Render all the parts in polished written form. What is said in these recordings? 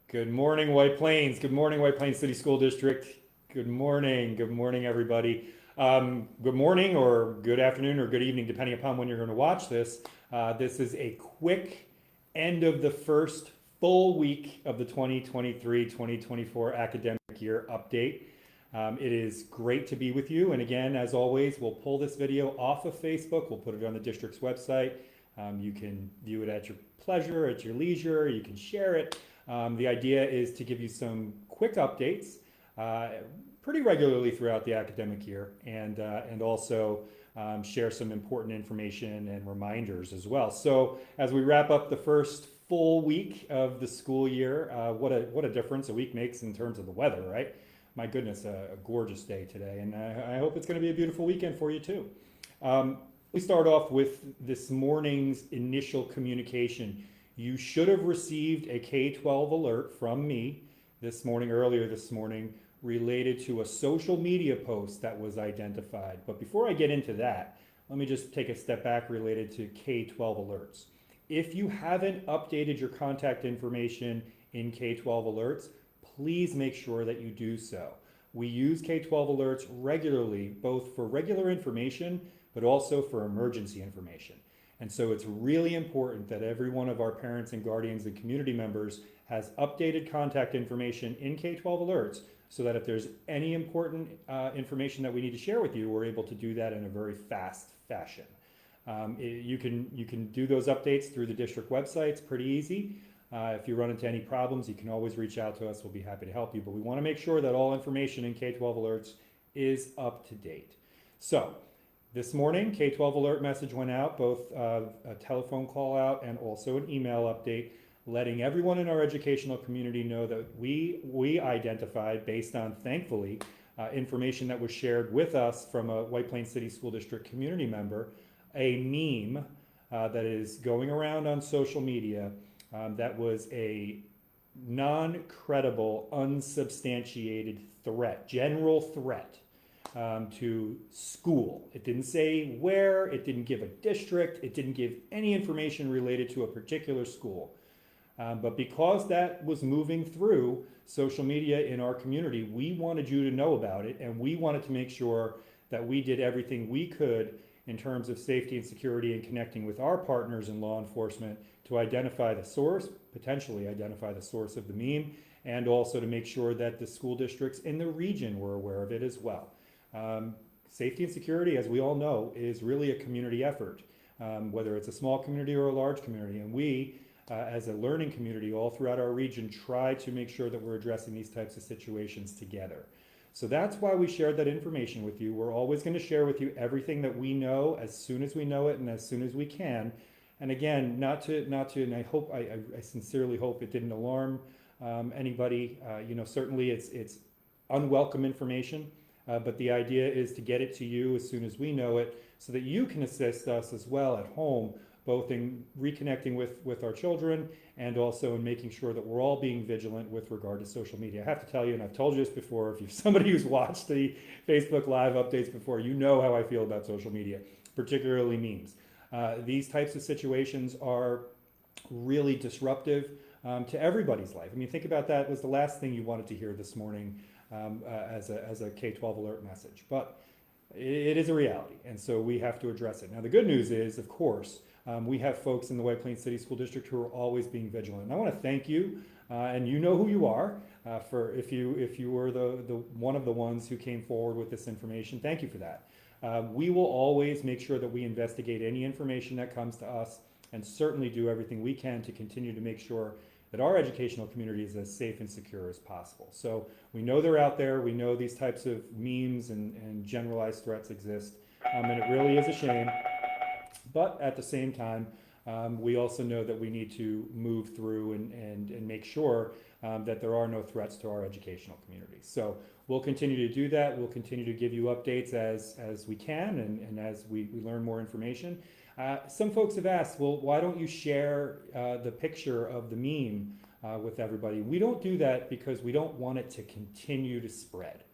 Good morning, White Plains. Good morning, White Plains City School District. Good morning. Good morning, everybody. Good morning, or good afternoon, or good evening, depending upon when you're going to watch this. This is a quick end of the first full week of the 2023-2024 academic year update. It is great to be with you. And again, as always, we'll pull this video off of Facebook. We'll put it on the district's website. You can view it at your pleasure, at your leisure. You can share it. The idea is to give you some quick updates uh, pretty regularly throughout the academic year, and also share some important information and reminders as well. So as we wrap up the first full week of the school year, what a difference a week makes in terms of the weather, right? My goodness, a gorgeous day today, and I hope it's going to be a beautiful weekend for you too. Um, we start off with this morning's initial communication. You should have received a K-12 alert from me earlier this morning, related to a social media post that was identified. But before I get into that, let me just take a step back related to K-12 alerts. If you haven't updated your contact information in K-12 alerts, please make sure that you do so. We use K-12 alerts regularly, both for regular information, but also for emergency information. And so it's really important that every one of our parents and guardians and community members has updated contact information in K-12 alerts, so that if there's any important information that we need to share with you, we're able to do that in a very fast fashion. You can do those updates through the district website. It's pretty easy. If you run into any problems, you can always reach out to us. We'll be happy to help you. But we want to make sure that all information in K-12 alerts is up to date. So this morning, K-12 alert message went out, both a telephone call out and also an email update, letting everyone in our educational community know that we identified, based on, thankfully, information that was shared with us from a White Plains City School District community member, a meme that is going around on social media that was a non-credible, unsubstantiated threat, general threat to school. It didn't say where, it didn't give a district, it didn't give any information related to a particular school. But because that was moving through social media in our community, we wanted you to know about it, and we wanted to make sure that we did everything we could in terms of safety and security and connecting with our partners in law enforcement to identify the source, potentially identify the source of the meme, and also to make sure that the school districts in the region were aware of it as well. Safety and security, as we all know, is really a community effort, whether it's a small community or a large community. And we, as a learning community all throughout our region, try to make sure that we're addressing these types of situations together. So that's why we shared that information with you. We're always going to share with you everything that we know as soon as we know it and as soon as we can. And again, not to, and I sincerely hope it didn't alarm anybody. Certainly it's unwelcome information. But the idea is to get it to you as soon as we know it, so that you can assist us as well at home, both in reconnecting with our children and also in making sure that we're all being vigilant with regard to social media. I have to tell you, and I've told you this before, if you're somebody who's watched the Facebook Live updates before, you know how I feel about social media, particularly memes. These types of situations are really disruptive to everybody's life. I mean, think about that. It was the last thing you wanted to hear this morning as a K-12 alert message. But it is a reality, and so we have to address it. Now, the good news is, of course, we have folks in the White Plains City School District who are always being vigilant. And I want to thank you, and you know who you are, for if you were the one of the ones who came forward with this information. Thank you for that. We will always make sure that we investigate any information that comes to us, and certainly do everything we can to continue to make sure that our educational community is as safe and secure as possible. So we know they're out there. We know these types of memes and generalized threats exist, and it really is a shame. But at the same time, we also know that we need to move through and make sure that there are no threats to our educational community. So we'll continue to do that. We'll continue to give you updates as we can and as we learn more information. Some folks have asked, well, why don't you share the picture of the meme with everybody? We don't do that because we don't want it to continue to spread.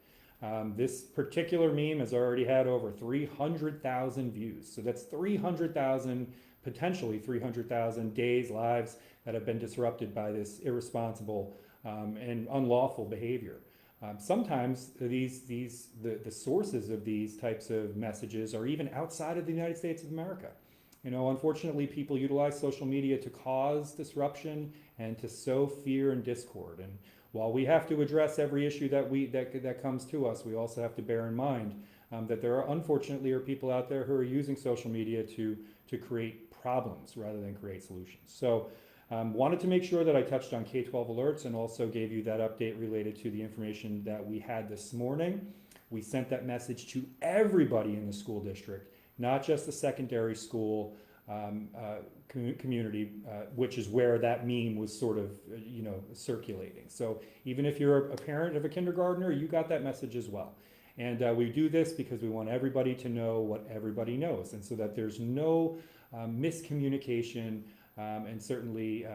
This particular meme has already had over 300,000 views. So that's 300,000, potentially 300,000 days, lives that have been disrupted by this irresponsible and unlawful behavior. Sometimes the sources of these types of messages are even outside of the United States of America. Unfortunately, people utilize social media to cause disruption and to sow fear and discord. And while we have to address every issue that comes to us, we also have to bear in mind that there are, unfortunately, people out there who are using social media to create problems rather than create solutions. So wanted to make sure that I touched on K-12 alerts and also gave you that update related to the information that we had this morning. We sent that message to everybody in the school district, not just the secondary school community, which is where that meme was sort of, circulating. So even if you're a parent of a kindergartner, you got that message as well. And we do this because we want everybody to know what everybody knows, and so that there's no miscommunication. And certainly,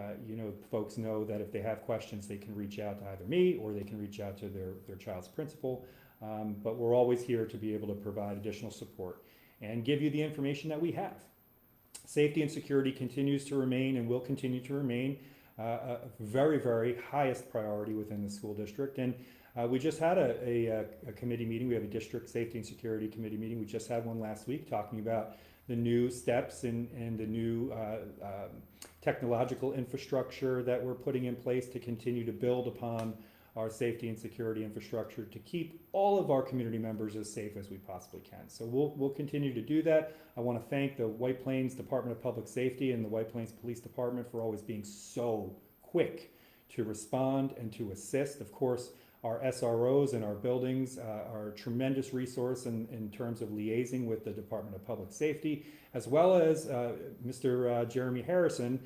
folks know that if they have questions, they can reach out to either me or they can reach out to their child's principal. But we're always here to be able to provide additional support and give you the information that we have. Safety and security continues to remain and will continue to remain a very, very highest priority within the school district. And we just had a committee meeting. We have a district safety and security committee meeting. We just had one last week talking about the new steps and the new technological infrastructure that we're putting in place to continue to build upon our safety and security infrastructure to keep all of our community members as safe as we possibly can. So we'll continue to do that. I want to thank the White Plains Department of Public Safety and the White Plains Police Department for always being so quick to respond and to assist. Of course, our SROs in our buildings are a tremendous resource in terms of liaising with the Department of Public Safety, as well as Mr. Jeremy Harrison,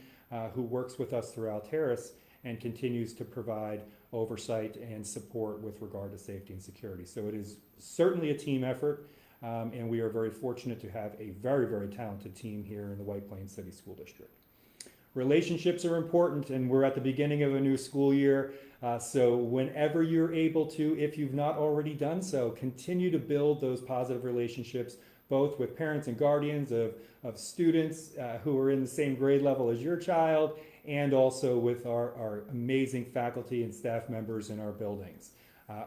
who works with us through Alteris and continues to provide oversight and support with regard to safety and security. So it is certainly a team effort, and we are very fortunate to have a very, very talented team here in the White Plains City School District. Relationships are important, and we're at the beginning of a new school year. So whenever you're able to, if you've not already done so, continue to build those positive relationships, both with parents and guardians of students who are in the same grade level as your child, and also with our amazing faculty and staff members in our buildings.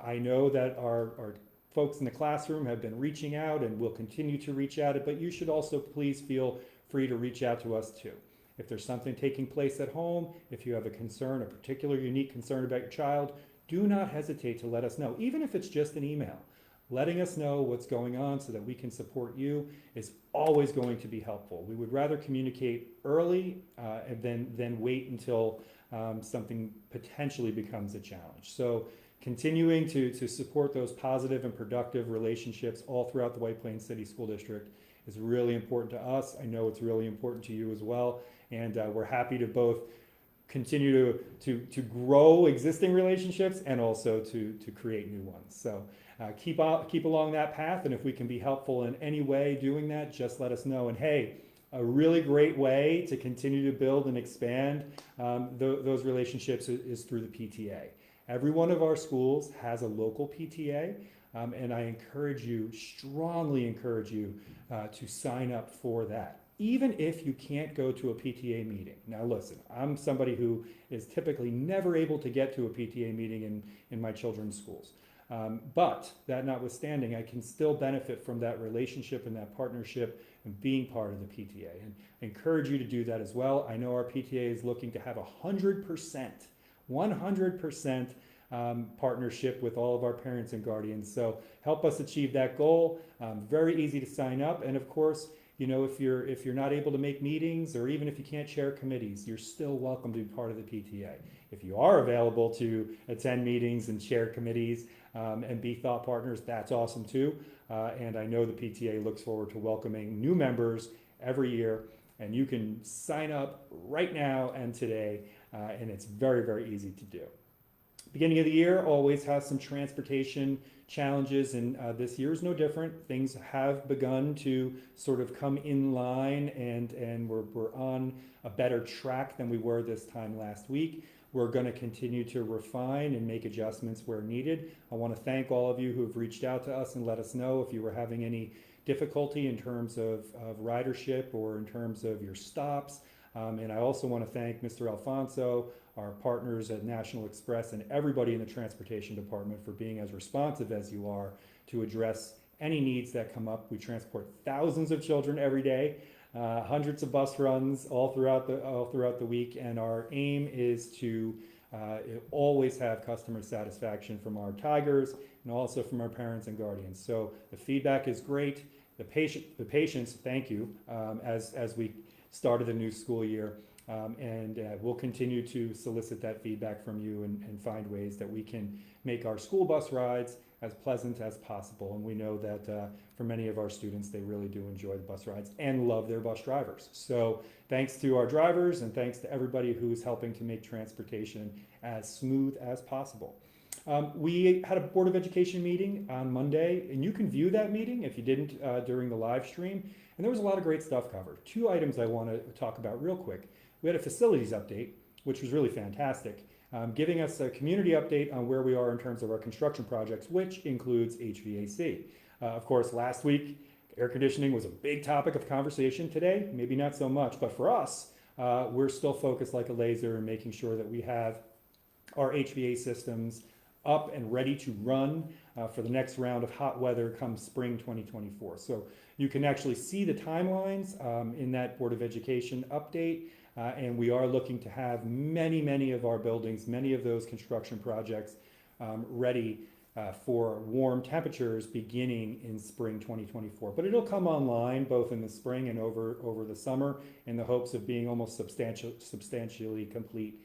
I know that our folks in the classroom have been reaching out and will continue to reach out, but you should also please feel free to reach out to us too. If there's something taking place at home, if you have a concern, a particular unique concern about your child, do not hesitate to let us know, even if it's just an email. Letting us know what's going on so that we can support you is always going to be helpful. We would rather communicate early than wait until something potentially becomes a challenge. So continuing to support those positive and productive relationships all throughout the White Plains City School District is really important to us. I know it's really important to you as well. And we're happy to both continue to grow existing relationships and also to create new ones. So keep along that path, and if we can be helpful in any way doing that, just let us know. And hey, a really great way to continue to build and expand those relationships is through the PTA. Every one of our schools has a local PTA, and I strongly encourage you to sign up for that, even if you can't go to a PTA meeting. Now listen, I'm somebody who is typically never able to get to a PTA meeting in my children's schools. But that notwithstanding, I can still benefit from that relationship and that partnership and being part of the PTA. And I encourage you to do that as well. I know our PTA is looking to have 100% partnership with all of our parents and guardians. So help us achieve that goal. Very easy to sign up. And of course, if you're not able to make meetings, or even if you can't chair committees, you're still welcome to be part of the PTA. If you are available to attend meetings and chair committees and be thought partners, that's awesome too. And I know the PTA looks forward to welcoming new members every year. And you can sign up right now and today, and it's very, very easy to do. Beginning of the year always has some transportation challenges, and this year is no different. Things have begun to sort of come in line, and we're on a better track than we were this time last week. We're going to continue to refine and make adjustments where needed. I want to thank all of you who have reached out to us and let us know if you were having any difficulty in terms of ridership or in terms of your stops. And I also want to thank Mr. Alfonso, our partners at National Express, and everybody in the transportation department for being as responsive as you are to address any needs that come up. We transport thousands of children every day, hundreds of bus runs all throughout the week, and our aim is to always have customer satisfaction from our Tigers and also from our parents and guardians. So the feedback is great. The patience, thank you, as we started the new school year. And we'll continue to solicit that feedback from you and find ways that we can make our school bus rides as pleasant as possible. And we know that for many of our students, they really do enjoy the bus rides and love their bus drivers. So thanks to our drivers and thanks to everybody who's helping to make transportation as smooth as possible. We had a Board of Education meeting on Monday, and you can view that meeting if you didn't during the live stream. And there was a lot of great stuff covered. Two items I want to talk about real quick. We had a facilities update, which was really fantastic, giving us a community update on where we are in terms of our construction projects, which includes HVAC. Of course, last week, air conditioning was a big topic of conversation. Today, maybe not so much, but for us, we're still focused like a laser in making sure that we have our HVAC systems up and ready to run for the next round of hot weather come spring 2024. So you can actually see the timelines in that Board of Education update. And we are looking to have many of our buildings, many of those construction projects ready for warm temperatures beginning in spring 2024. But it'll come online both in the spring and over the summer in the hopes of being almost substantially complete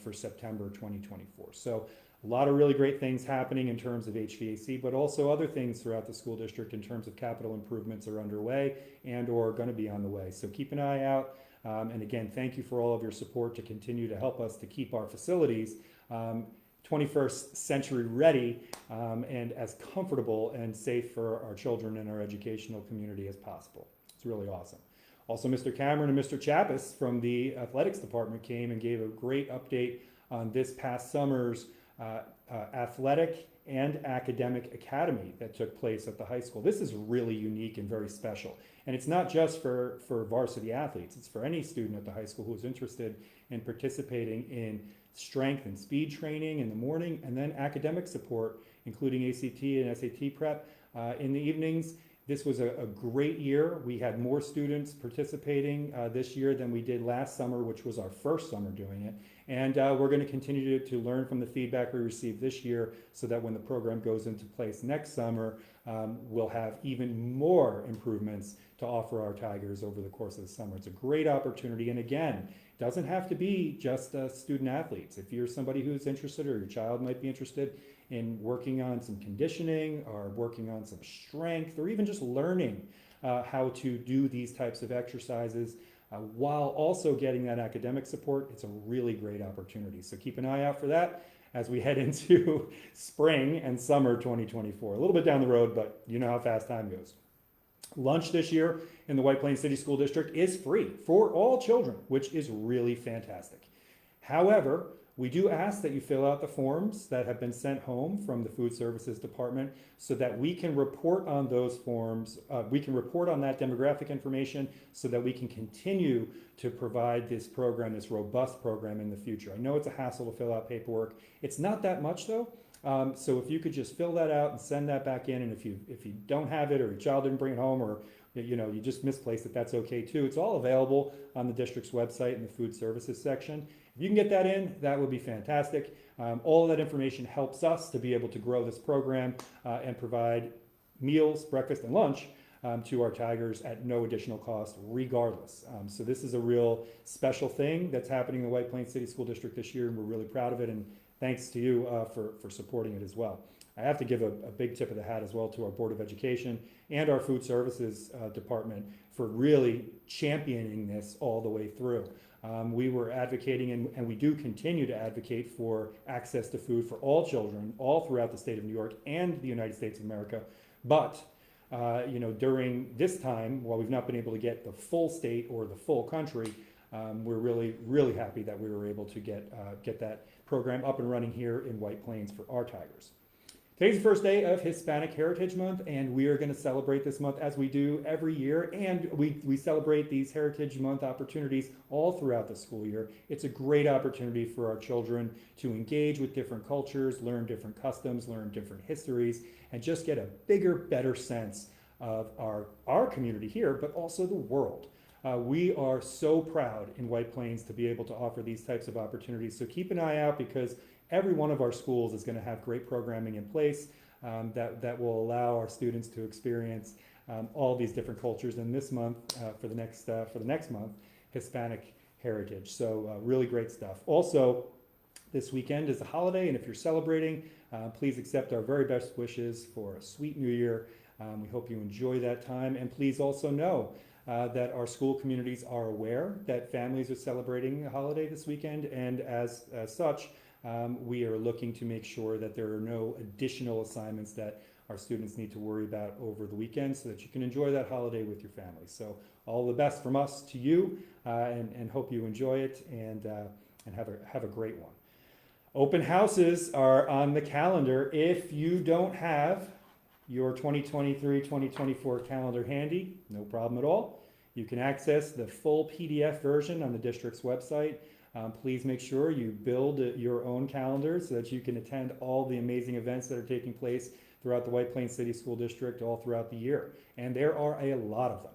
for September 2024. So a lot of really great things happening in terms of HVAC, but also other things throughout the school district in terms of capital improvements are underway and or going to be on the way. So keep an eye out. And again, thank you for all of your support to continue to help us to keep our facilities 21st century ready and as comfortable and safe for our children and our educational community as possible. It's really awesome. Also, Mr. Cameron and Mr. Chappis from the athletics department came and gave a great update on this past summer's athletic and academic academy that took place at the high school. This is really unique and very special. And it's not just for varsity athletes, it's for any student at the high school who's interested in participating in strength and speed training in the morning and then academic support, including ACT and SAT prep in the evenings. This was a great year. We had more students participating this year than we did last summer, which was our first summer doing it. And we're going to continue to learn from the feedback we received this year so that when the program goes into place next summer, we'll have even more improvements to offer our Tigers over the course of the summer. It's a great opportunity. And again, it doesn't have to be just student athletes. If you're somebody who's interested or your child might be interested in working on some conditioning or working on some strength or even just learning how to do these types of exercises while also getting that academic support, it's a really great opportunity. So keep an eye out for that as we head into spring and summer 2024. A little bit down the road, but you know how fast time goes. Lunch this year in the White Plains City School District is free for all children, which is really fantastic. However, we do ask that you fill out the forms that have been sent home from the Food Services Department so that we can report on those forms, we can report on that demographic information so that we can continue to provide this program, this robust program in the future. I know it's a hassle to fill out paperwork. It's not that much though. So if you could just fill that out and send that back in, and if you don't have it or your child didn't bring it home or you just misplaced it, that's okay too. It's all available on the district's website in the food services section. If you can get that in, that would be fantastic. All of that information helps us to be able to grow this program and provide meals, breakfast, and lunch to our Tigers at no additional cost regardless. So this is a real special thing that's happening in the White Plains City School District this year, and we're really proud of it, and thanks to you for supporting it as well. I have to give a big tip of the hat as well to our Board of Education and our Food Services Department for really championing this all the way through. We were advocating, and we do continue to advocate for access to food for all children, all throughout the state of New York and the United States of America. But during this time, while we've not been able to get the full state or the full country, we're really happy that we were able to get that program up and running here in White Plains for our Tigers. Today's the first day of Hispanic Heritage Month, and we are going to celebrate this month as we do every year. And we celebrate these Heritage Month opportunities all throughout the school year. It's a great opportunity for our children to engage with different cultures, learn different customs, learn different histories, and just get a bigger, better sense of our community here, but also the world. We are so proud in White Plains to be able to offer these types of opportunities. So keep an eye out, because every one of our schools is going to have great programming in place that will allow our students to experience all these different cultures. And this month, for the next month, Hispanic Heritage. So really great stuff. Also, this weekend is a holiday, and if you're celebrating, please accept our very best wishes for a sweet New Year. We hope you enjoy that time, and please also know that our school communities are aware that families are celebrating a holiday this weekend, and as such, we are looking to make sure that there are no additional assignments that our students need to worry about over the weekend, so that you can enjoy that holiday with your family. So all the best from us to you, and hope you enjoy it, and have a great one. Open houses are on the calendar. If you don't have your 2023-2024 calendar handy, no problem at all. You can access the full PDF version on the district's website. Please make sure you build your own calendar so that you can attend all the amazing events that are taking place throughout the White Plains City School District all throughout the year. And there are a lot of them.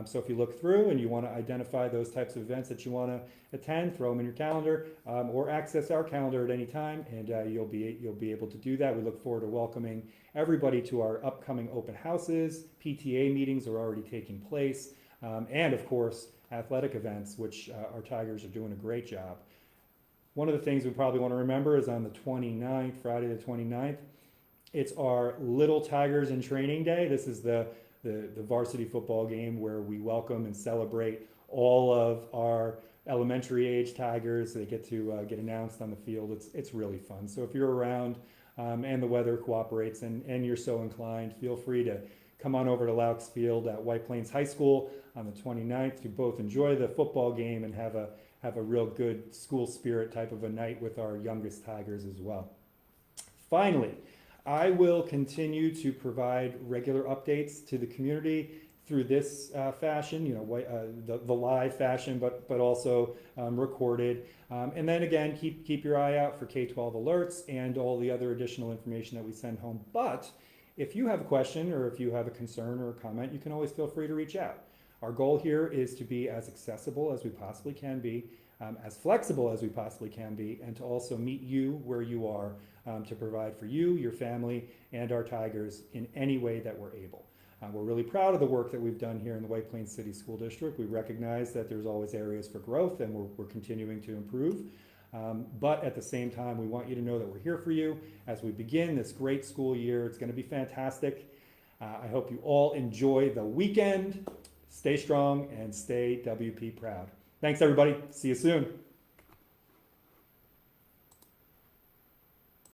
So if you look through and you want to identify those types of events that you want to attend, throw them in your calendar, or access our calendar at any time, and you'll be able to do that. We look forward to welcoming everybody to our upcoming open houses. PTA meetings are already taking place, and of course, athletic events, which our Tigers are doing a great job. One of the things we probably want to remember is on the 29th, Friday the 29th, it's our Little Tigers in Training Day. This is the varsity football game where we welcome and celebrate all of our elementary age Tigers. They get to get announced on the field. It's really fun. So if you're around and the weather cooperates and you're so inclined, feel free to come on over to Laux Field at White Plains High School on the 29th to both enjoy the football game and have a real good school spirit type of a night with our youngest Tigers as well. Finally, I will continue to provide regular updates to the community through this fashion, the live fashion, but also recorded. And then again, keep your eye out for K-12 alerts and all the other additional information that we send home. But if you have a question, or if you have a concern or a comment, you can always feel free to reach out. Our goal here is to be as accessible as we possibly can be, as flexible as we possibly can be, and to also meet you where you are, to provide for you, your family, and our Tigers in any way that we're able. We're really proud of the work that we've done here in the White Plains City School District. We recognize that there's always areas for growth, and we're continuing to improve. But at the same time, we want you to know that we're here for you as we begin this great school year. It's going to be fantastic. I hope you all enjoy the weekend. Stay strong and stay WP proud. Thanks, everybody. See you soon.